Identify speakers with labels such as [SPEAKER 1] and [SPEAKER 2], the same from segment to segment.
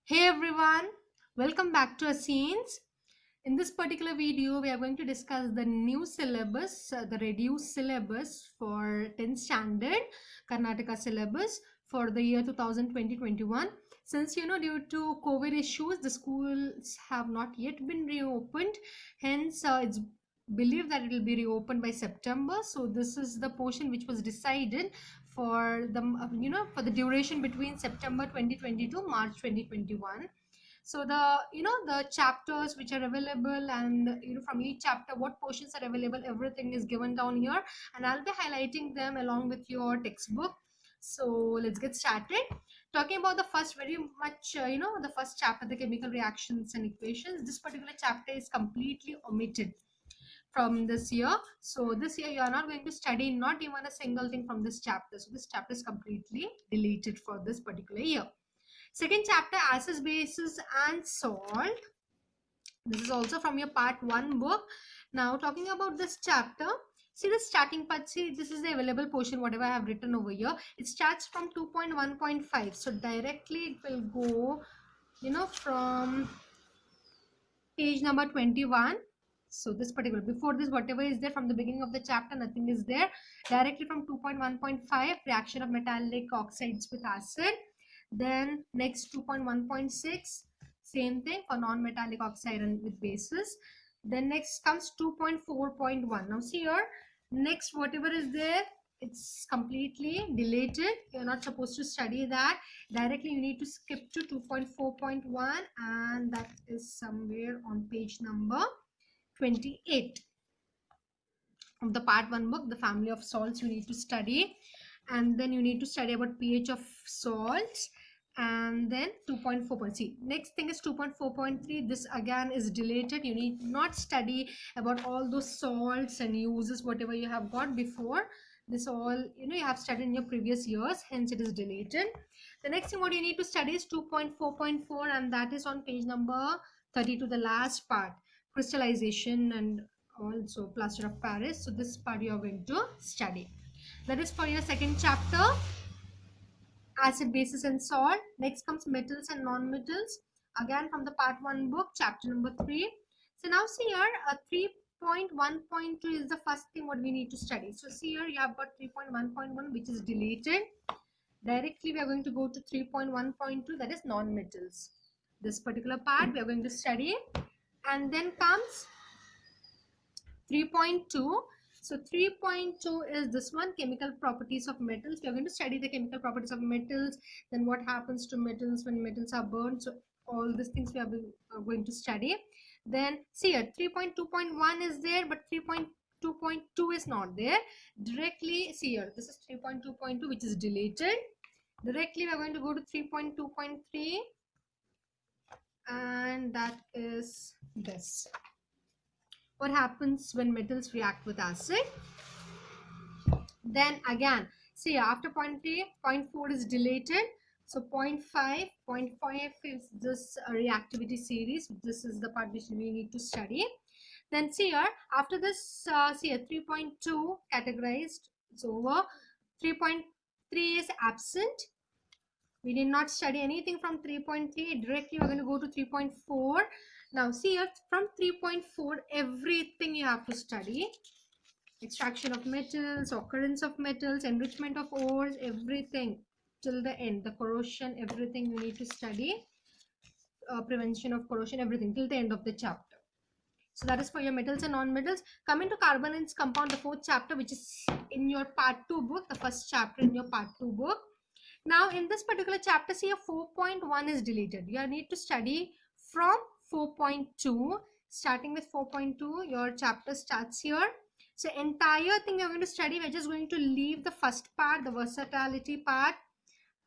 [SPEAKER 1] Hey everyone, welcome back to Scenes. In this particular video, we are going to discuss the new syllabus, the reduced syllabus for 10th standard Karnataka syllabus for the year 2020-21. Since due to COVID issues, the schools have not yet been reopened. Hence, it's believed that it will be reopened by September. So this is the portion which was decided for the for the duration between September 2020 to March 2021. So the chapters which are available, and from each chapter what portions are available, everything is given down here, and I'll be highlighting them along with your textbook. So let's get started. Talking about the first, very much the first chapter, the chemical reactions and equations. This particular chapter is completely omitted from this year. So this year you are not going to study not even a single thing from this chapter. So this chapter is completely deleted for this particular year. Second chapter, acids, bases and salt. This is also from your part 1 book. Now talking about this chapter, see the starting part. See, this is the available portion whatever I have written over here. It starts from 2.1.5. So directly it will go from page number 21. So this particular, before this, whatever is there from the beginning of the chapter, nothing is there. Directly from 2.1.5, reaction of metallic oxides with acid. Then next 2.1.6, same thing for non-metallic oxide and with bases. Then next comes 2.4.1. Now see here, next whatever is there, it's completely deleted. You're not supposed to study that. Directly you need to skip to 2.4.1, and that is somewhere on page number 28 of the part 1 book, the family of salts you need to study. And then you need to study about pH of salts. And then 2.4. See, next thing is 2.4.3. This again is deleted. You need not study about all those salts and uses whatever you have got before. This all you have studied in your previous years, hence it is deleted. The next thing what you need to study is 2.4.4, and that is on page number 32, the last part, crystallization and also plaster of Paris. So this part you are going to study. That is for your second chapter, acid, bases and salt. Next comes metals and non-metals, again from the part 1 book, chapter number 3. So now see here, 3.1.2 is the first thing what we need to study. So see here, you have got 3.1.1 which is deleted. Directly we are going to go to 3.1.2, that is non-metals. This particular part we are going to study. And then comes 3.2. So 3.2 is this one, chemical properties of metals. We are going to study the chemical properties of metals, then what happens to metals when metals are burned. So all these things we are going to study. Then see here, 3.2.1 is there, but 3.2.2 is not there. Directly see here, this is 3.2.2 which is deleted. Directly we are going to go to 3.2.3, and that is this. What happens when metals react with acid? Then again, see after 0.3, 0.4 is deleted. So 0.5 is this reactivity series. This is the part which we need to study. Then see here, after this, see here, 3.2 categorized, it's over. 3.3 is absent. We did not study anything from 3.3. Directly we're going to go to 3.4. Now see here, from 3.4 everything you have to study. Extraction of metals, occurrence of metals, enrichment of ores, everything till the end. The corrosion, everything you need to study. Prevention of corrosion, everything till the end of the chapter. So that is for your metals and non-metals. Coming to carbon compound, the 4th chapter, which is in your part 2 book, the first chapter in your part 2 book. Now in this particular chapter, see a 4.1 is deleted. You need to study from 4.2. Starting with 4.2, your chapter starts here. So entire thing we are going to study. We're just going to leave the first part, the versatility part,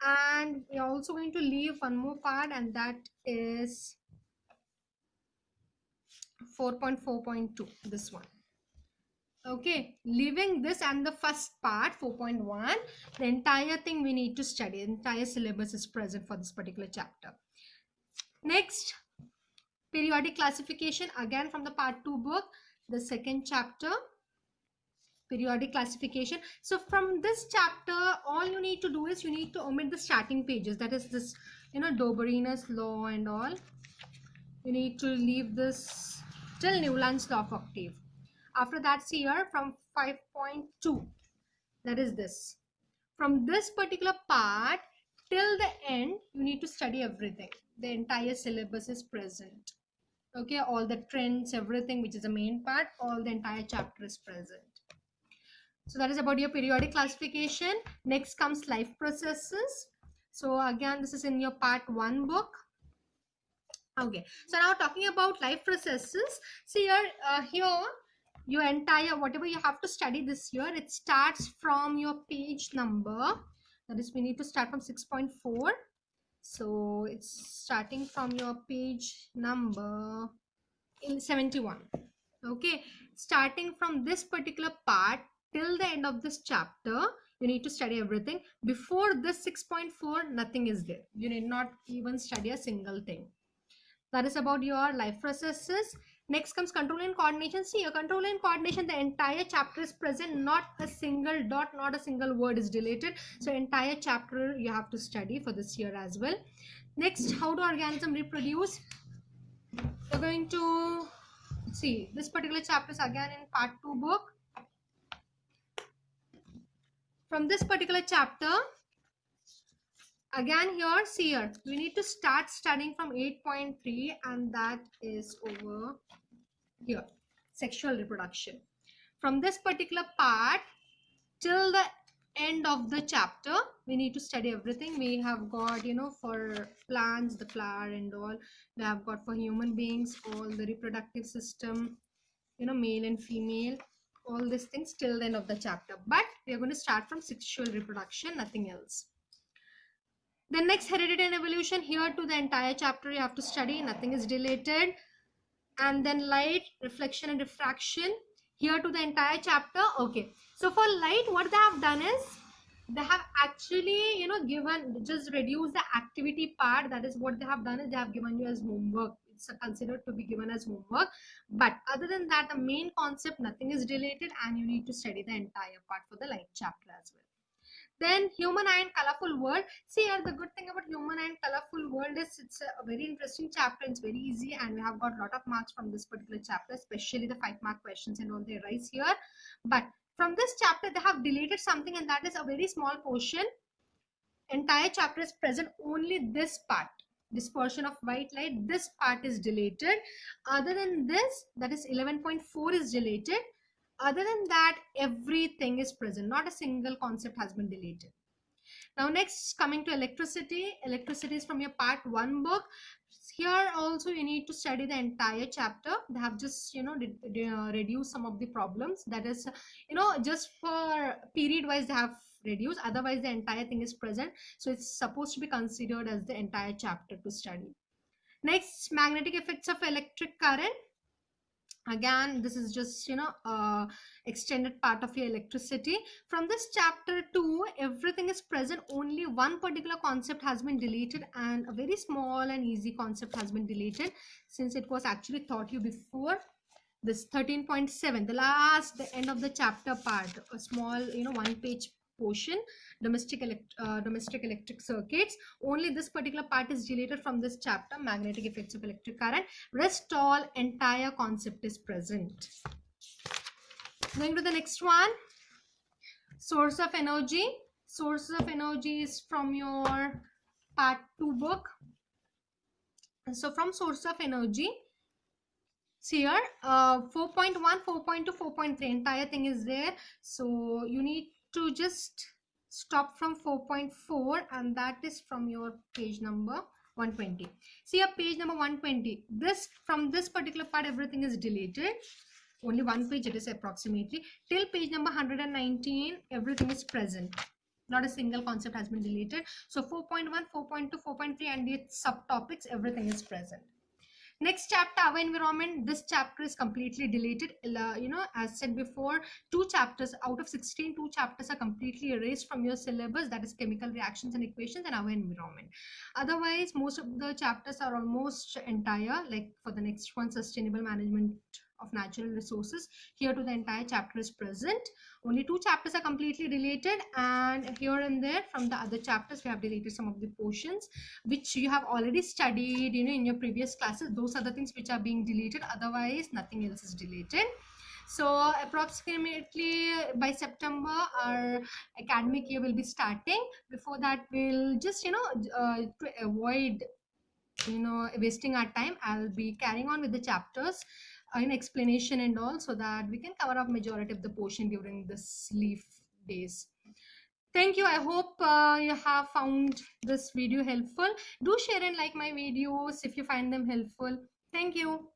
[SPEAKER 1] and we are also going to leave one more part, and that is 4.4.2, this one. Okay, leaving this and the first part 4.1, the entire thing we need to study. The entire syllabus is present for this particular chapter. Next, periodic classification, again from the part 2 book, the second chapter. periodic classification. So from this chapter, all you need to do is you need to omit the starting pages, that is this, you know, Doberanus law and all. You need to leave this till Newland's law of octave. After that, see here from 5.2, that is this. From this particular part till the end, you need to study everything. The entire syllabus is present. Okay, all the trends, everything, which is the main part, all the entire chapter is present. So that is about your periodic classification. Next comes life processes. So again, this is in your part 1 book. Okay, so now talking about life processes. See here your entire, whatever you have to study this year, it starts from your page number. That is, we need to start from 6.4. So it's starting from your page number in 71. Okay, starting from this particular part till the end of this chapter, you need to study everything. Before this 6.4, nothing is there. You need not even study a single thing. That is about your life processes. Next comes control and coordination. See, your control and coordination, the entire chapter is present. Not a single dot, not a single word is deleted. So entire chapter you have to study for this year as well. Next, how do organisms reproduce? We're going to see this particular chapter is again in part 2 book. From this particular chapter, again here, see here, we need to start studying from 8.3, and that is over here, sexual reproduction. From this particular part till the end of the chapter, we need to study everything. We have got, you know, for plants, the flower and all. We have got for human beings, all the reproductive system, you know, male and female, all these things till the end of the chapter. But we are going to start from sexual reproduction, nothing else. Then next, heredity and evolution. Here to the entire chapter you have to study, nothing is deleted. And then light, reflection and diffraction. Here to the entire chapter. Okay, so for light, what they have done is they have actually, you know, given, just reduce the activity part. That is what they have done, is they have given you as homework. It's considered to be given as homework. But other than that, the main concept, nothing is deleted, and you need to study the entire part for the light chapter as well. Then human eye and colorful world. See here, the good thing about human eye and colorful world is it's a very interesting chapter. It's very easy, and we have got a lot of marks from this particular chapter, especially the 5-mark questions and all they arise here. But from this chapter, they have deleted something, and that is a very small portion. Entire chapter is present, only this part, dispersion of white light, this part is deleted. Other than this, that is 11.4 is deleted. Other than that, everything is present. Not a single concept has been deleted. Now next, coming to electricity. Electricity is from your part 1 book. Here also you need to study the entire chapter. They have just, you know, reduced some of the problems. That is, you know, just for period wise they have reduced. Otherwise the entire thing is present. So it's supposed to be considered as the entire chapter to study. Next, magnetic effects of electric current. Again, this is just, you know, extended part of your electricity. From this chapter 2, everything is present, only one particular concept has been deleted, and a very small and easy concept has been deleted, since it was actually taught you before. This 13.7, the last, the end of the chapter part, a small, you know, 1-page portion, domestic electric circuits. Only this particular part is deleted from this chapter, magnetic effects of electric current. Rest all, entire concept is present. Going to the next one, source of energy. Sources of energy is from your part 2 book. So from source of energy, see here, 4.1, 4.2, 4.3, entire thing is there. So you need to just stop from 4.4, and that is from your page number 120. See here, page number 120. This, from this particular part, everything is deleted. Only one page it is approximately. Till page number 119, everything is present. Not a single concept has been deleted. So 4.1, 4.2, 4.3 and its subtopics, everything is present. Next chapter, our environment. This chapter is completely deleted. You know, as said before, 2 chapters out of 16, 2 chapters are completely erased from your syllabus. That is chemical reactions and equations and our environment. Otherwise, most of the chapters are almost entire. Like for the next one, sustainable management of natural resources. Here to the entire chapter is present. Only 2 chapters are completely related, and here and there from the other chapters we have deleted some of the portions which you have already studied, in your previous classes. Those are the things which are being deleted, otherwise nothing else is deleted. So approximately by September our academic year will be starting. Before that, we'll just to avoid wasting our time, I'll be carrying on with the chapters in explanation and all, so that we can cover up majority of the portion during this leave days. Thank you. I hope you have found this video helpful. Do share and like my videos if you find them helpful. Thank you.